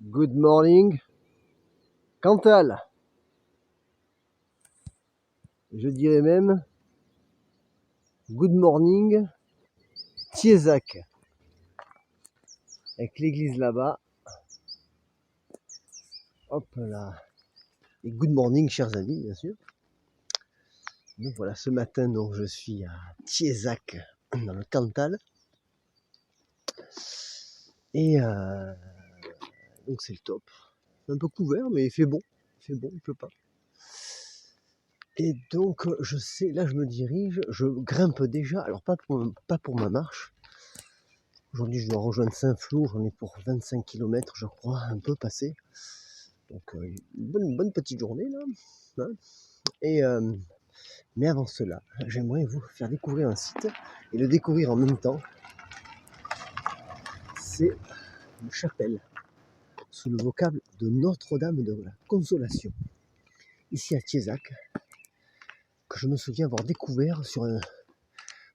Good morning, Cantal. Je dirais même good morning, Thiézac. Avec l'église là-bas. Hop là. Et good morning, chers amis, bien sûr. Donc voilà, ce matin, donc, je suis à Thiézac, dans le Cantal. Et donc c'est le top. C'est un peu couvert, mais il fait bon. Il fait bon, il pleut pas. Et donc, je sais, là je me dirige, je grimpe déjà, alors pas pour ma marche. Aujourd'hui, je dois rejoindre Saint-Flour, j'en ai pour 25 km, je crois, un peu passé. Donc, une bonne petite journée, là. Hein. Et, mais avant cela, j'aimerais vous faire découvrir un site, et le découvrir en même temps. C'est une chapelle, sous le vocable de Notre-Dame de la Consolation, ici à Thiézac, que je me souviens avoir découvert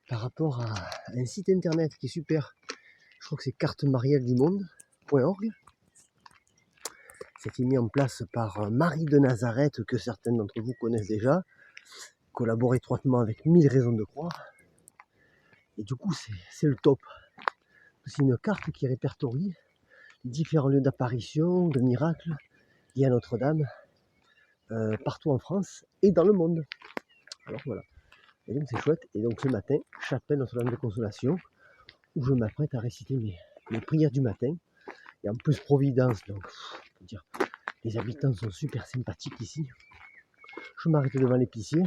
par rapport à un site internet qui est super. Je crois que c'est cartemarialdumonde.org. C'était mis en place par Marie de Nazareth, que certains d'entre vous connaissent déjà, collabore étroitement avec 1000 raisons de croire. Et du coup, c'est le top. C'est une carte qui répertorie différents lieux d'apparition, de miracles liés à Notre-Dame, partout en France et dans le monde. Alors voilà. Et donc c'est chouette. Et donc ce matin, chapelle Notre-Dame de Consolation, où je m'apprête à réciter mes prières du matin. Et en plus Providence, donc faut dire, les habitants sont super sympathiques ici. Je m'arrête devant l'épicier.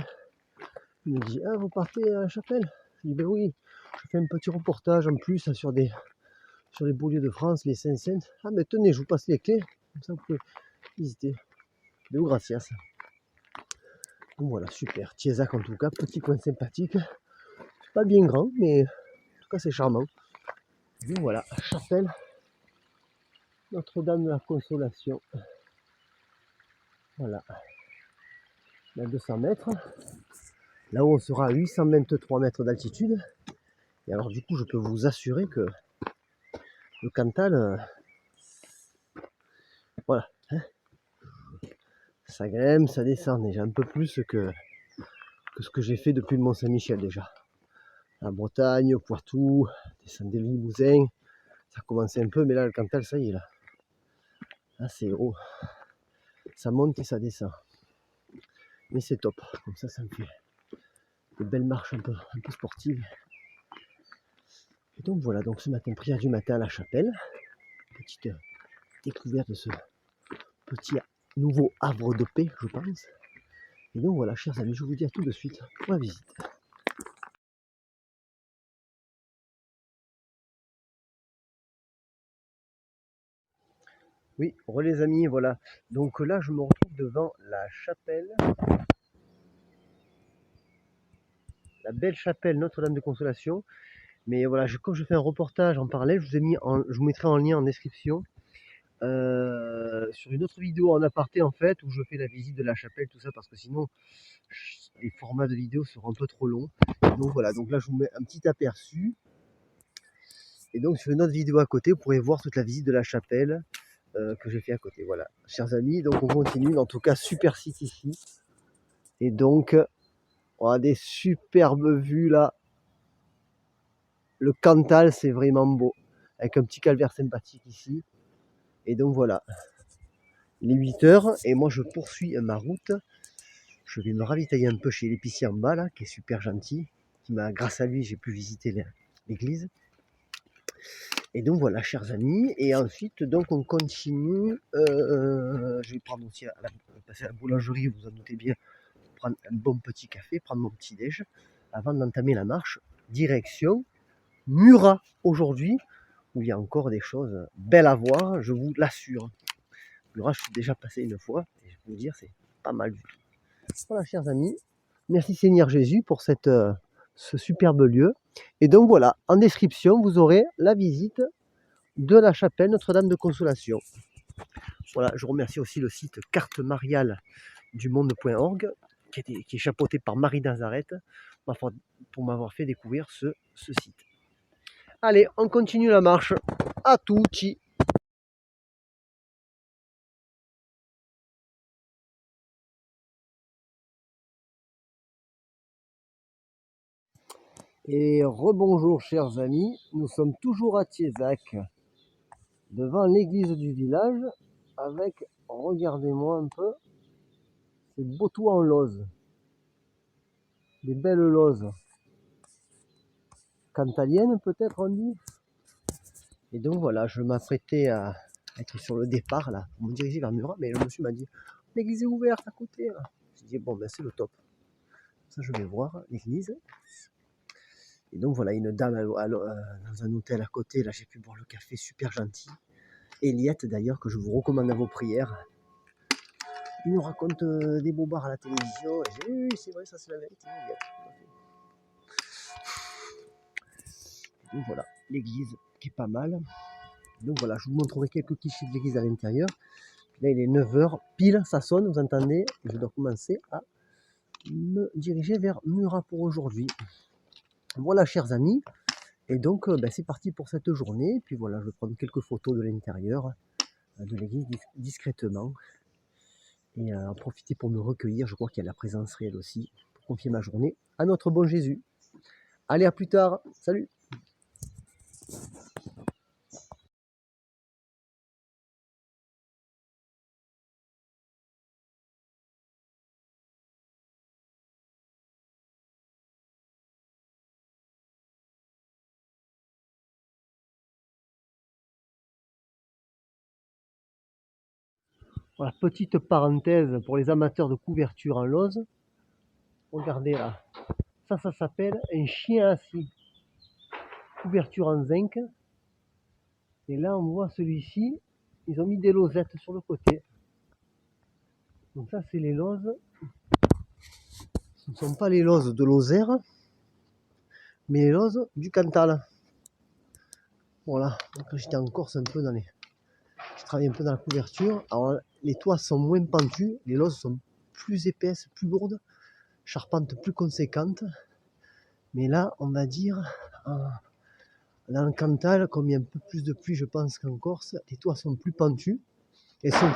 Il me dit: ah, vous partez à la chapelle? Je dis: ben oui, je fais un petit reportage en plus sur les beaux lieux de France, les Saintes. Ah, mais tenez, je vous passe les clés, comme ça vous pouvez visiter. Deo gracias. Donc voilà, super. Thiézac en tout cas, petit coin sympathique. Pas bien grand, mais en tout cas c'est charmant. Donc voilà, chapelle Notre-Dame de la Consolation. Voilà, à 200 mètres. Là-haut, on sera à 823 mètres d'altitude. Et alors, du coup, je peux vous assurer que le Cantal, voilà, hein, ça grimpe, ça descend déjà un peu plus que ce que j'ai fait depuis le Mont-Saint-Michel déjà. La Bretagne, Poitou, descendre des Limousin, ça commençait un peu, mais là, le Cantal, ça y est, là. Là, c'est haut. Ça monte et ça descend. Mais c'est top. Comme ça me fait des belles marches un peu sportives. Et donc voilà, donc ce matin, prière du matin à la chapelle. Petite découverte de ce petit nouveau havre de paix, je pense. Et donc voilà, chers amis, je vous dis à tout de suite pour la visite. Oui, les amis, voilà. Donc là, je me retrouve devant la chapelle, la belle chapelle Notre-Dame de Consolation. Mais voilà, comme je fais un reportage en parallèle, je vous mettrai en lien en description sur une autre vidéo en aparté en fait, où je fais la visite de la chapelle, tout ça, parce que sinon les formats de vidéo seront un peu trop longs. Donc voilà, donc là je vous mets un petit aperçu. Et donc sur une autre vidéo à côté, vous pourrez voir toute la visite de la chapelle que j'ai fait à côté. Voilà, chers amis, donc on continue. En tout cas, super site ici. Et donc, on a des superbes vues là. Le Cantal, c'est vraiment beau. Avec un petit calvaire sympathique ici. Et donc voilà, il est 8 h et moi je poursuis ma route. Je vais me ravitailler un peu chez l'épicier en bas là, qui est super gentil. Grâce à lui, j'ai pu visiter l'église. Et donc voilà, chers amis. Et ensuite, donc on continue. Je vais prendre aussi passer à la boulangerie, vous en doutez bien, prendre un bon petit café, prendre mon petit déj, avant d'entamer la marche. Direction Murat aujourd'hui, où il y a encore des choses belles à voir, je vous l'assure. Murat, je suis déjà passé une fois, et je peux vous dire, c'est pas mal du tout. Voilà, chers amis. Merci Seigneur Jésus pour ce superbe lieu. Et donc voilà, en description, vous aurez la visite de la chapelle Notre-Dame de Consolation. Voilà, je remercie aussi le site cartemarialdumonde.org qui est chapeauté par Marie Nazareth pour m'avoir fait découvrir ce site. Allez, on continue la marche. À tutti! Et rebonjour chers amis, nous sommes toujours à Thiézac, devant l'église du village, avec, regardez-moi un peu, ces beaux toits en lauze, des belles lauses cantaliennes peut-être on dit. Et donc voilà, je m'apprêtais à être sur le départ là, pour me diriger vers Murat, mais le monsieur m'a dit « l'église est ouverte à côté ». J'ai dit « bon ben c'est le top ». Ça je vais voir l'église. Et donc voilà, une dame dans un hôtel à côté, là j'ai pu boire le café, super gentil. Eliette d'ailleurs, que je vous recommande à vos prières. Il nous raconte des bobards à la télévision. Et j'ai dit, oui, c'est vrai, ça c'est la vérité. Eliette. Donc voilà, l'église qui est pas mal. Donc voilà, je vous montrerai quelques clichés de l'église à l'intérieur. Là il est 9h, pile, ça sonne, vous entendez. Je dois commencer à me diriger vers Murat pour aujourd'hui. Voilà chers amis. Et donc c'est parti pour cette journée. Et puis voilà, je vais prendre quelques photos de l'intérieur de l'église discrètement. Et en profiter pour me recueillir. Je crois qu'il y a la présence réelle aussi pour confier ma journée à notre bon Jésus. Allez, à plus tard. Salut. Voilà, petite parenthèse pour les amateurs de couverture en lauze. Regardez là. Ça s'appelle un chien assis. Couverture en zinc. Et là, on voit celui-ci. Ils ont mis des lausettes sur le côté. Donc ça, c'est les lauses. Ce ne sont pas les lauses de Lozère, mais les lauses du Cantal. Voilà. Donc j'étais en Corse un peu dans les... Je travaille un peu dans la couverture. Alors, les toits sont moins pentus. Les lauses sont plus épaisses, plus lourdes. Charpente plus conséquente. Mais là, on va dire... Dans le Cantal, comme il y a un peu plus de pluie, je pense qu'en Corse, les toits sont plus pentus. Elles sont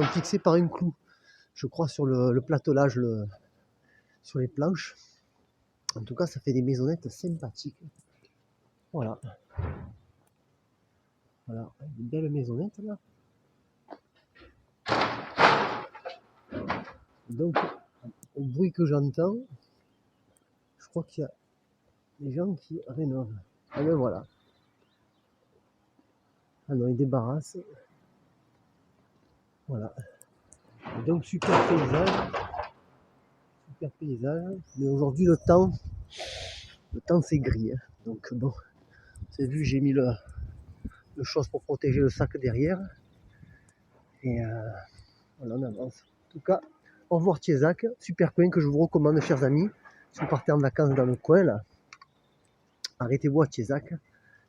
fixées par un clou, je crois, sur le platelage, sur les planches. En tout cas, ça fait des maisonnettes sympathiques. Voilà. Voilà, une belle maisonnette là. Donc, au bruit que j'entends, je crois qu'il y a des gens qui rénovent. Ah ben voilà. Ah non, ils débarrassent. Voilà. Et donc, super paysage. Super paysage. Mais aujourd'hui, le temps c'est gris. Hein. Donc, bon, c'est vu, j'ai mis le chose pour protéger le sac derrière. Et voilà, on avance. En tout cas, au revoir Thiézac. Super coin que je vous recommande, chers amis. Si vous partez en vacances dans le coin, là, arrêtez-vous à Thiézac.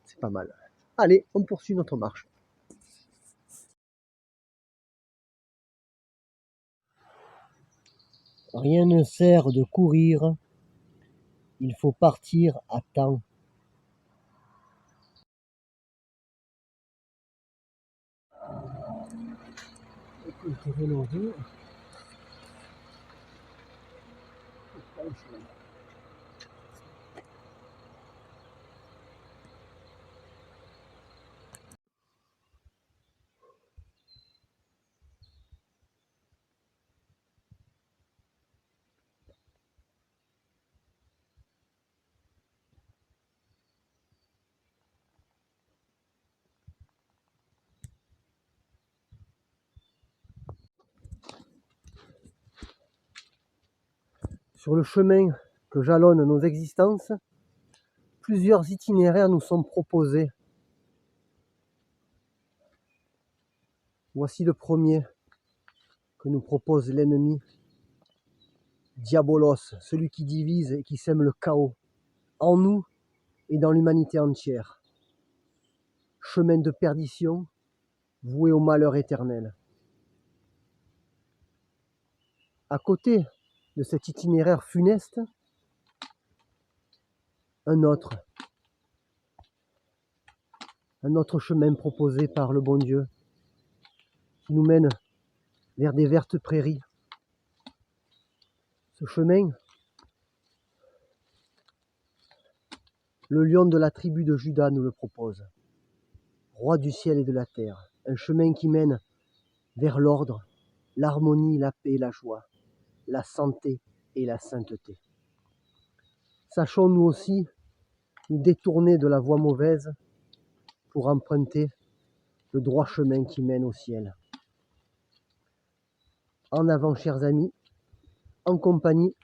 C'est pas mal. Allez, on poursuit notre marche. Rien ne sert de courir, il faut partir à temps. Sur le chemin que jalonnent nos existences, plusieurs itinéraires nous sont proposés. Voici le premier que nous propose l'ennemi. Diabolos, celui qui divise et qui sème le chaos, en nous et dans l'humanité entière. Chemin de perdition, voué au malheur éternel. À côté de cet itinéraire funeste, un autre chemin proposé par le bon Dieu, qui nous mène vers des vertes prairies. Ce chemin Le lion de la tribu de Juda nous le propose. Roi du ciel et de la terre, un chemin qui mène vers l'ordre, l'harmonie, la paix et la joie, la santé et la sainteté. Sachons nous aussi nous détourner de la voie mauvaise pour emprunter le droit chemin qui mène au ciel. En avant, chers amis, en compagnie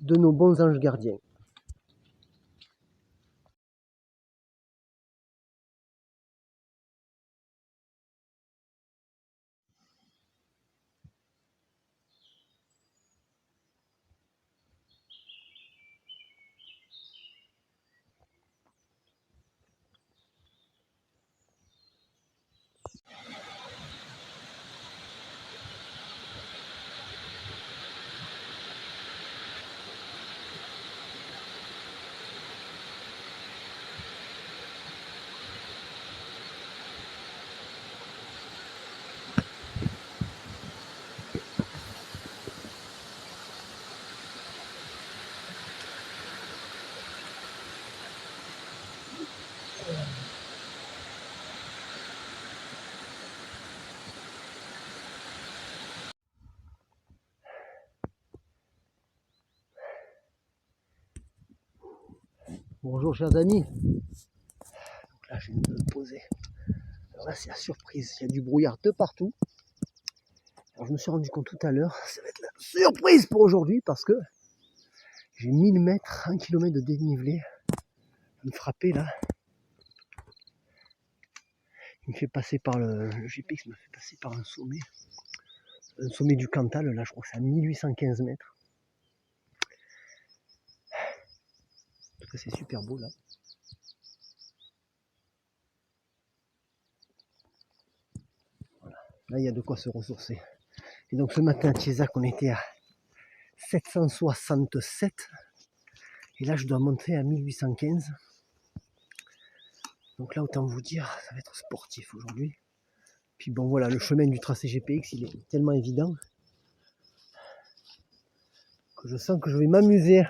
de nos bons anges gardiens. Bonjour chers amis. Donc là je vais me poser. Alors là c'est la surprise, il y a du brouillard de partout. Alors je me suis rendu compte tout à l'heure, ça va être la surprise pour aujourd'hui parce que j'ai 1000 mètres, 1 km de dénivelé à me frapper là. Il me fait passer par le GPX me fait passer par un sommet du Cantal, là je crois que c'est à 1815 mètres. En tout cas c'est super beau là. Voilà. Là il y a de quoi se ressourcer. Et donc ce matin à Tiezac on était à 767 et là je dois monter à 1815. Donc là autant vous dire ça va être sportif aujourd'hui. Puis bon voilà, le chemin du tracé GPX il est tellement évident que je sens que je vais m'amuser.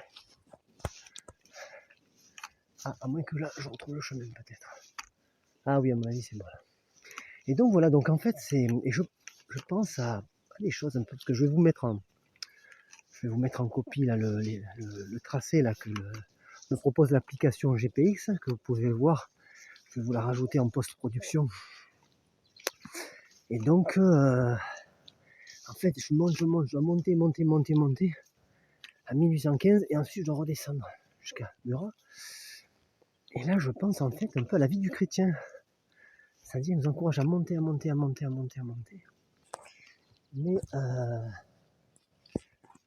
Ah, à moins que là je retrouve le chemin peut-être. Ah oui à mon avis c'est bon là. Et donc voilà, donc en fait c'est. Et je pense à des choses un peu, parce que je vais vous mettre en copie là le tracé là que me propose l'application GPX, que vous pouvez voir. Je vais vous la rajouter en post-production. Et donc en fait je dois monter à 1815 et ensuite je dois redescendre jusqu'à Murat. Et là je pense en fait un peu à la vie du chrétien. C'est-à-dire il nous encourage à monter. Mais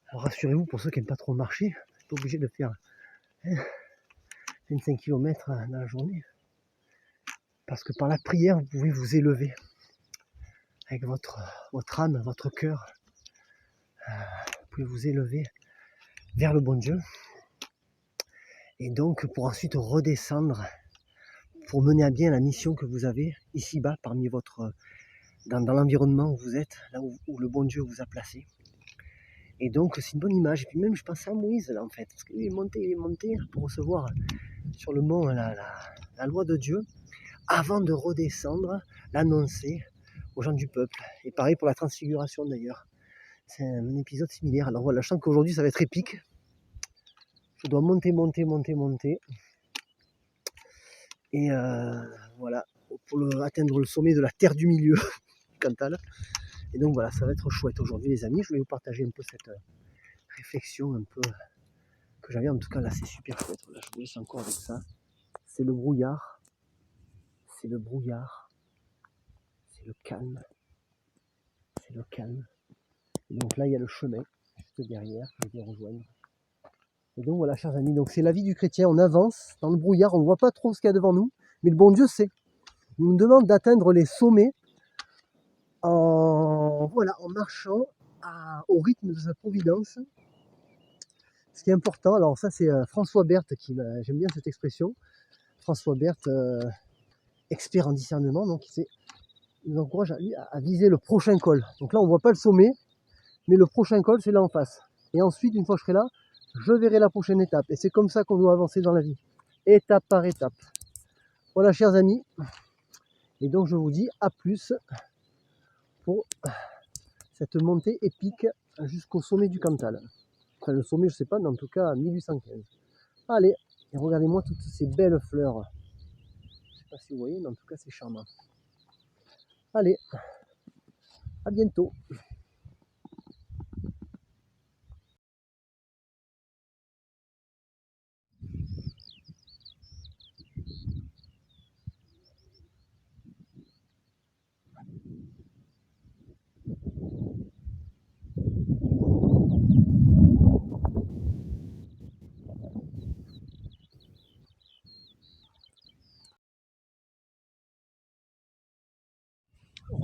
alors rassurez-vous, pour ceux qui n'aiment pas trop marcher, vous n'êtes pas obligé de faire 25 km dans la journée. Parce que par la prière, vous pouvez vous élever avec votre âme, votre cœur. Vous pouvez vous élever vers le bon Dieu. Et donc pour ensuite redescendre, pour mener à bien la mission que vous avez ici-bas, dans l'environnement où vous êtes, là où le bon Dieu vous a placé. Et donc c'est une bonne image. Et puis même je pense à Moïse là en fait, parce qu'il est monté pour recevoir sur le mont la loi de Dieu, avant de redescendre, l'annoncer aux gens du peuple. Et pareil pour la transfiguration d'ailleurs. C'est un épisode similaire. Alors voilà, je sens qu'aujourd'hui ça va être épique. Je dois monter. Et voilà, pour atteindre le sommet de la terre du milieu, Cantal. Et donc voilà, ça va être chouette aujourd'hui les amis. Je voulais vous partager un peu cette réflexion un peu que j'avais. En tout cas là c'est super chouette. Voilà, je vous laisse encore avec ça. C'est le brouillard. C'est le calme. Et donc là il y a le chemin juste derrière, je vais rejoindre. Et donc voilà chers amis, donc c'est la vie du chrétien, on avance dans le brouillard, on ne voit pas trop ce qu'il y a devant nous, mais le bon Dieu sait. Il nous demande d'atteindre les sommets en marchant au rythme de sa providence. Ce qui est important, alors ça c'est François Berthe j'aime bien cette expression. François Berthe, expert en discernement, donc il nous encourage à viser le prochain col. Donc là on ne voit pas le sommet, mais le prochain col c'est là en face. Et ensuite, une fois que je serai là, je verrai la prochaine étape. Et c'est comme ça qu'on doit avancer dans la vie. étape par étape. Voilà, chers amis. Et donc je vous dis à plus pour cette montée épique jusqu'au sommet du Cantal. Enfin le sommet je sais pas, mais en tout cas 1815. Allez, et regardez-moi toutes ces belles fleurs. Je sais pas si vous voyez, mais en tout cas c'est charmant. Allez, à bientôt.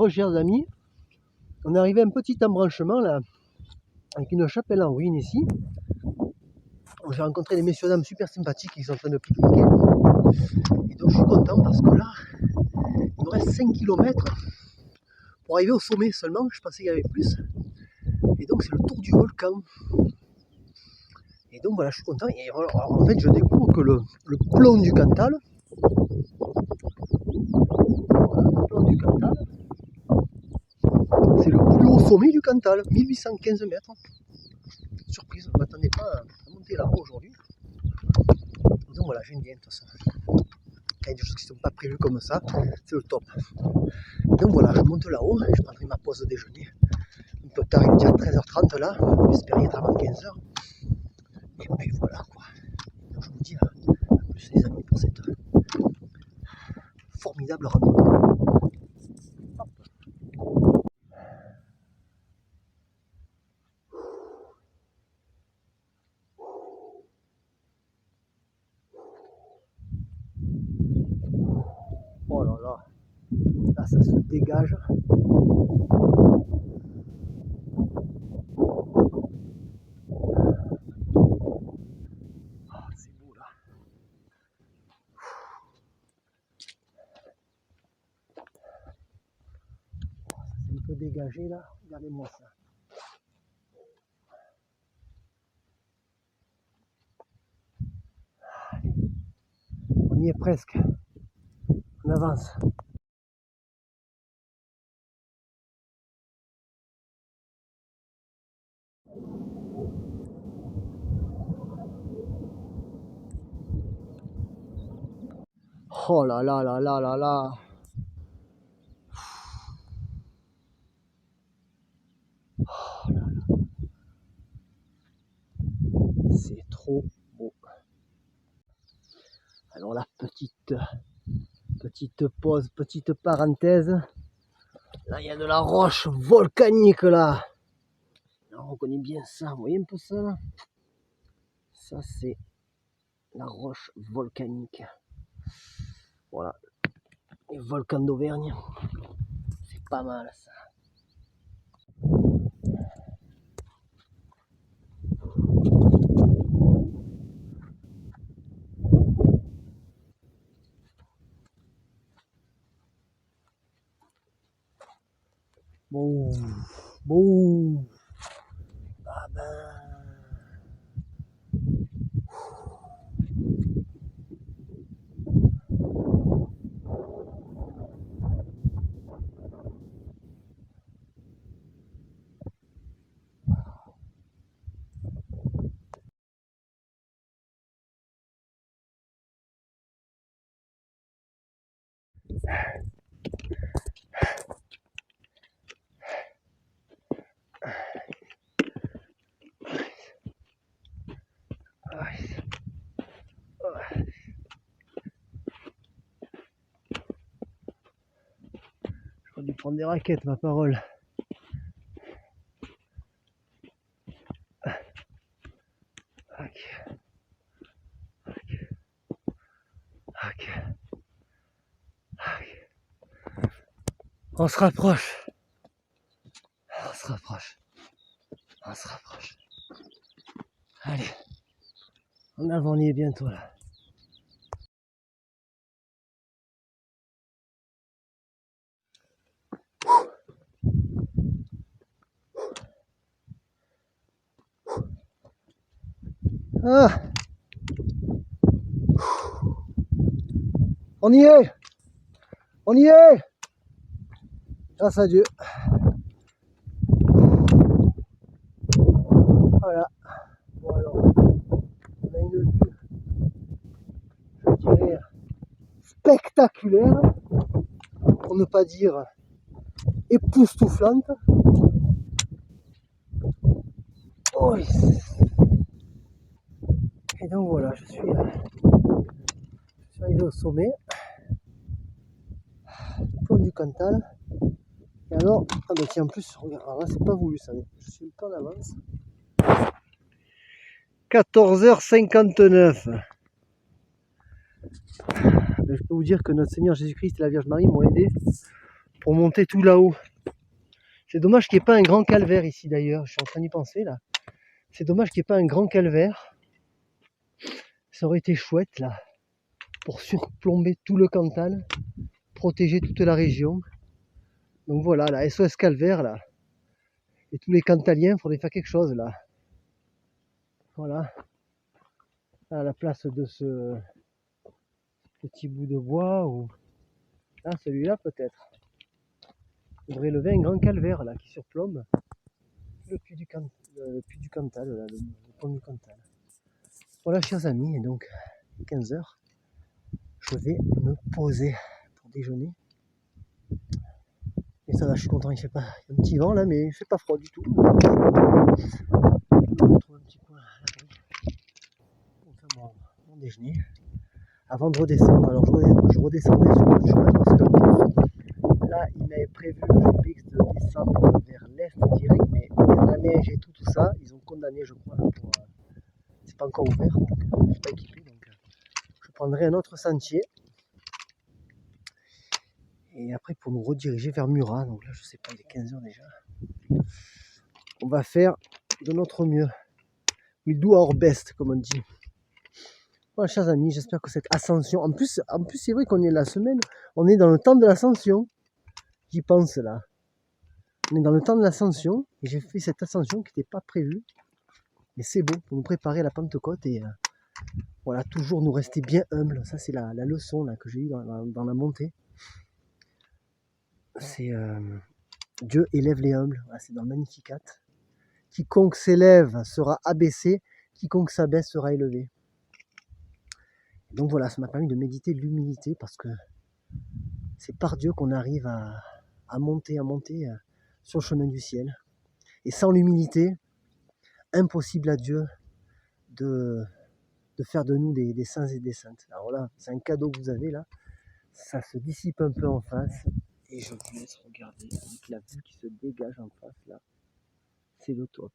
Chers amis, on est arrivé à un petit embranchement là, avec une chapelle en ruine ici. J'ai rencontré des messieurs dames super sympathiques qui sont en train de pique-niquer. Et donc je suis content parce que là, il me reste 5 km pour arriver au sommet seulement. Je pensais qu'il y avait plus. Et donc c'est le tour du volcan. Et donc voilà, je suis content. Et alors, en fait, je découvre que le plomb du Cantal, c'est le plus haut sommet du Cantal, 1815 mètres. Surprise, je ne m'attendais pas à monter là-haut aujourd'hui. Donc voilà, j'aime bien de toute façon. Quand il y a des choses qui ne sont pas prévues comme ça, c'est le top. Donc voilà, je monte là-haut, je prendrai ma pause déjeuner. Un peu tard, il est déjà 13h30 là, j'espère y être avant 15h. Et puis voilà quoi. Donc je vous dis à plus les amis pour cette formidable randonnée. Oh là là, là ça se dégage. Ah, c'est beau là. C'est un peu dégagé là, regardez-moi ça. On y est presque. On avance. Oh là là là là là là. Oh là là. C'est trop beau. Alors la petite pause, petite parenthèse. Là il y a de la roche volcanique là. On reconnaît bien ça, vous voyez un peu ça là? Ça c'est la roche volcanique. Voilà, les volcans d'Auvergne. C'est pas mal ça. Bon, bon. Ah ben. J'aurais dû prendre des raquettes, ma parole. Ok. Ok. Ok. On se rapproche. On se rapproche. On se rapproche. Allez. En avant, on y est bientôt là. Ah. On y est! On y est! Grâce à Dieu. Voilà. Bon alors, on a une vue, je dirais, spectaculaire, pour ne pas dire époustouflante. Oh, et donc voilà, je suis arrivé au sommet, pont du Cantal. Et alors, ah bah tiens, en plus, regarde, alors là c'est pas voulu ça, mais je suis un peu en avance. 14h59. Je peux vous dire que notre Seigneur Jésus-Christ et la Vierge Marie m'ont aidé pour monter tout là-haut. C'est dommage qu'il n'y ait pas un grand calvaire ici d'ailleurs, je suis en train d'y penser là. C'est dommage qu'il n'y ait pas un grand calvaire. Ça aurait été chouette là, pour surplomber tout le Cantal, protéger toute la région. Donc voilà, la SOS Calvaire là. Et tous les Cantaliens, il faudrait faire quelque chose là. Voilà. À la place de ce petit bout de bois ou. Ah, celui-là peut-être. Il devrait lever un grand calvaire là qui surplombe le puits du Cantal, là, le pont du Cantal. Voilà, chers amis, et donc 15h, je vais me poser pour déjeuner. Et ça va, je suis content, il fait pas. Il y a un petit vent là, mais il fait pas froid du tout. Je vais trouver un petit coin à l'abri pour faire mon déjeuner. Avant de redescendre, alors je redescendais sur le chemin parce que là, il m'avait prévu le GPX de descendre vers l'est direct, mais la neige et tout ça, ils ont condamné, je crois, là, pour. C'est pas encore ouvert, donc je suis pas équipé, donc je prendrai un autre sentier. Et après pour nous rediriger vers Murat, donc là je sais pas, il est 15h déjà. On va faire de notre mieux. We do our best, comme on dit. Voilà, chers amis, j'espère que cette ascension, en plus c'est vrai qu'on est la semaine, on est dans le temps de l'ascension. J'y pense là. On est dans le temps de l'ascension et j'ai fait cette ascension qui n'était pas prévue. Mais c'est bon pour nous préparer à la Pentecôte et voilà, toujours nous rester bien humbles. Ça c'est la leçon là, que j'ai eue dans la montée. C'est Dieu élève les humbles. Voilà, c'est dans le Magnificat. Quiconque s'élève sera abaissé, quiconque s'abaisse sera élevé. Donc voilà, ça m'a permis de méditer l'humilité parce que c'est par Dieu qu'on arrive à monter sur le chemin du ciel. Et sans l'humilité, impossible à Dieu de faire de nous des saints et des saintes. Alors là, c'est un cadeau que vous avez là. Ça se dissipe un peu en face. Et je vous laisse regarder avec la vue qui se dégage en face là. C'est le top.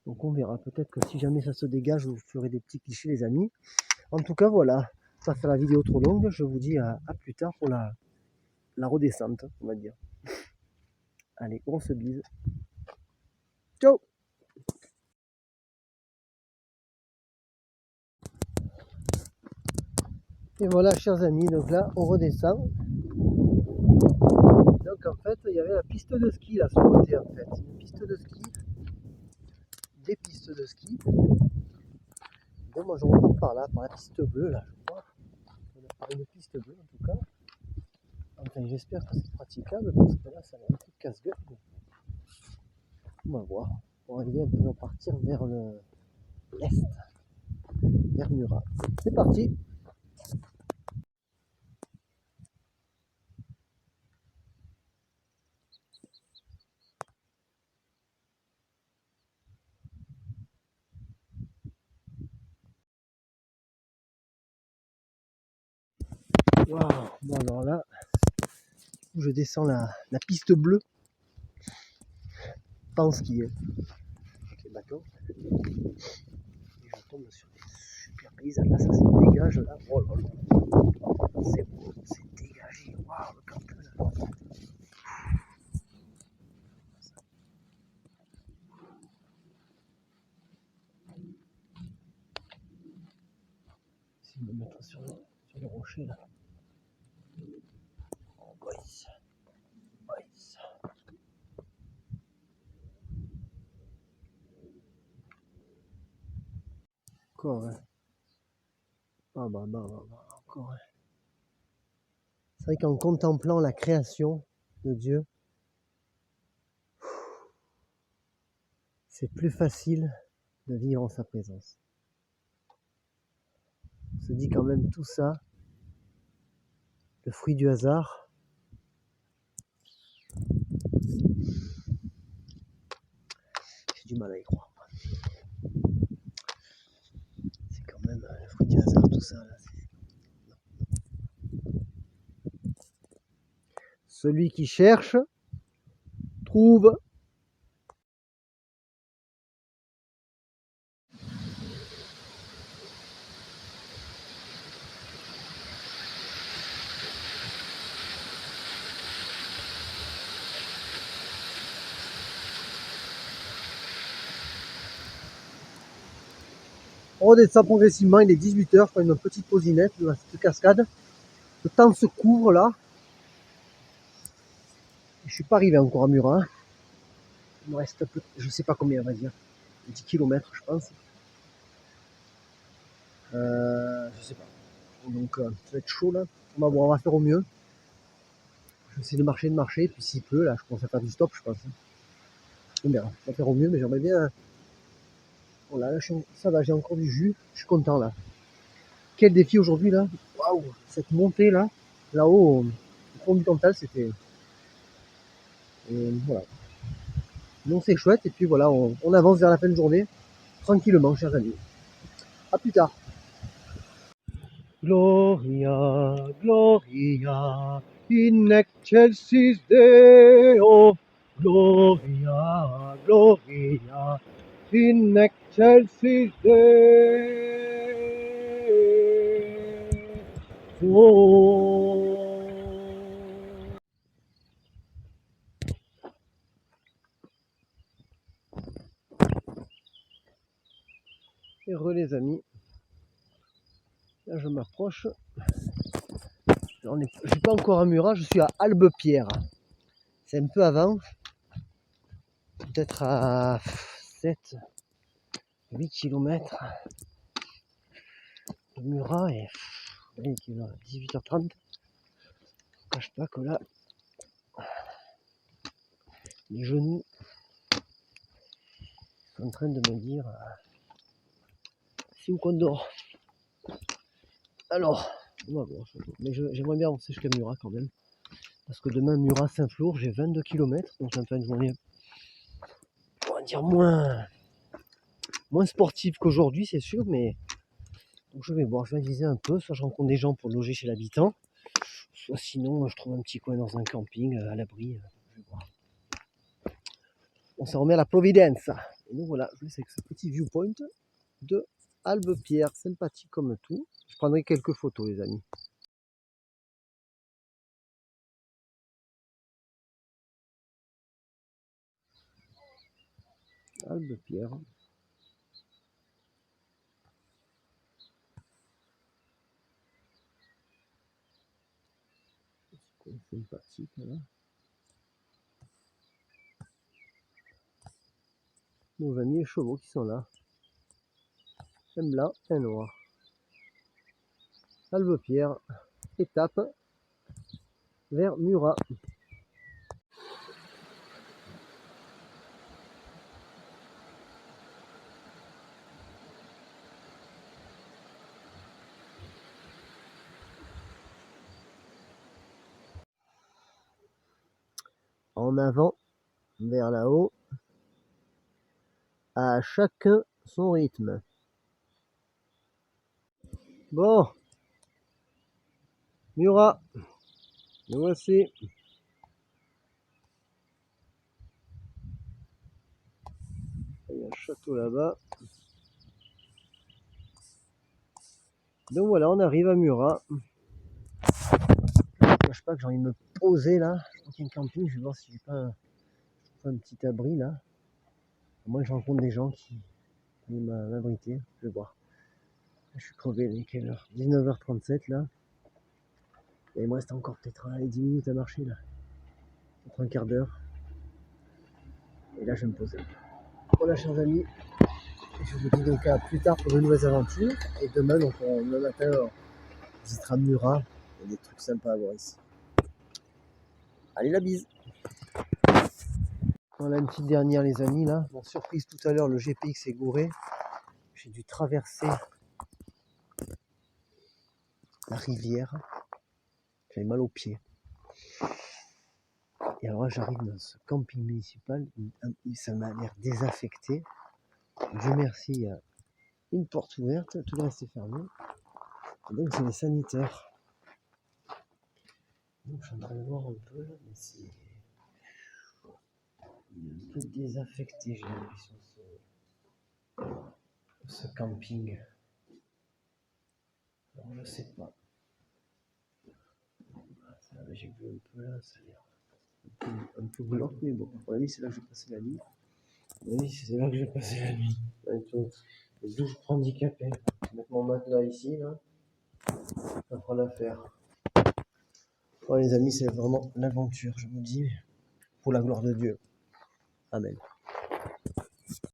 Donc on verra. Peut-être que si jamais ça se dégage, vous ferez des petits clichés les amis. En tout cas, voilà. Ça fait la vidéo trop longue. Je vous dis à plus tard pour la redescente, on va dire. Allez, grosse bise. Ciao! Et voilà, chers amis, donc là, on redescend. Donc en fait, il y avait la piste de ski là, sur le côté en fait. Une piste de ski. Des pistes de ski. Donc moi je repars par là, par la piste bleue là, je crois. Par une piste bleue en tout cas. Enfin, j'espère que c'est praticable parce que là, ça va un peu casse-gueule. On va voir. On va arriver un peu à partir vers l'est, vers Murat. C'est parti! Waouh! Bon, alors là, je descends la piste bleue. Pas en ski, hein. Avec les bateaux. Et je tombe sur des super paysages. Là, ça se dégage là. Oh là là. C'est beau, c'est dégagé. Waouh, le Cantal. Essayer de me mettre sur le rocher là. Oh, boys. Boys. Encore, hein. Ah bah, encore, hein. vrai qu'en contemplant la création de Dieu, c'est plus facile de vivre en sa présence. On se dit quand même tout ça, le fruit du hasard. J'ai du mal à y croire. C'est quand même le fruit du hasard tout ça. Là. Celui qui cherche, trouve. On redescend progressivement, il est 18h, je prends une petite pausinette dans cette cascade. Le temps se couvre là. Je suis pas arrivé encore à Murat. Il me reste un peu, je sais pas combien on va dire, 10 km je pense. Je sais pas. Donc ça va être chaud là. On va faire au mieux. Je vais essayer de marcher, puis s'il pleut là, je commence à faire du stop je pense. On verra, on va faire au mieux, mais j'aimerais bien. Voilà, là, ça va, j'ai encore du jus, je suis content là. Quel défi aujourd'hui là. Waouh, cette montée là, là-haut, au fond du Cantal, c'était. Et voilà. Donc c'est chouette, et puis voilà, on avance vers la fin de journée, tranquillement, chers amis. A plus tard. Gloria, Gloria, in excelsis Deo. Gloria, Gloria, in excelsis Deo. Heureux les amis, là je m'approche. Je ne suis pas encore à Murat, je suis à Albepierre. C'est un peu avant, peut-être à 7, 8 km de Murat et il est 18h30. Je ne cache pas que là, les genoux sont en train de me dire si ou qu'on dort. Alors, mais j'aimerais bien avancer jusqu'à Murat quand même. Parce que demain, Murat-Saint-Flour, j'ai 22 km, donc ça me fait une journée, on va dire, moins sportive qu'aujourd'hui, c'est sûr, mais donc je vais voir, je vais viser un peu, soit je rencontre des gens pour loger chez l'habitant, soit sinon je trouve un petit coin dans un camping à l'abri. Je vais voir. On s'en remet à la Providence. Et donc voilà, je vous laisse avec ce petit viewpoint de Albepierre, sympathique comme tout. Je prendrai quelques photos les amis. Albepierre. Sympathique là. Nos amis les chevaux qui sont là. Un blanc, un noir. Albepierre, étape vers Murat. En avant, vers là-haut, à chacun son rythme. Bon, Murat, nous voici. Il y a un château là-bas. Donc voilà, on arrive à Murat. Je ne cache pas que j'ai envie de me poser là. Je pense qu'il y a un camping, je vais voir si j'ai pas un petit abri là. À moins que je rencontre des gens qui vont m'abriter. Je vais voir. Je suis crevé, il est quelle heure? 19h37 là. Et il me reste encore peut-être 10 minutes à marcher là. Peut-être un quart d'heure. Et là je vais me poser. Voilà chers amis. Je vous dis donc à plus tard pour de nouvelles aventures. Et demain, donc demain matin, on visitera Murat. Il y a des trucs sympas à voir ici. Allez, la bise. Voilà une petite dernière les amis là. Bon, surprise tout à l'heure, le GPX est gouré. J'ai dû traverser la rivière. J'avais mal aux pieds. Et alors là j'arrive dans ce camping municipal. Ça m'a l'air désaffecté. Dieu merci, il y a une porte ouverte, tout le reste est fermé. Et donc c'est les sanitaires. Donc je suis en train de voir un peu là, mais c'est un peu désaffecté, j'ai l'impression, ce camping. Alors je sais pas. J'ai vu un peu là, ça a l'air un peu glauque, mais bon, à mon avis c'est là que je vais passer la nuit. Oui, c'est là que je vais passer la nuit. Les douches handicapées. Je vais mettre mon matelas ici, là. Ça fera l'affaire. Bon, les amis, c'est vraiment l'aventure, je vous dis, pour la gloire de Dieu. Amen.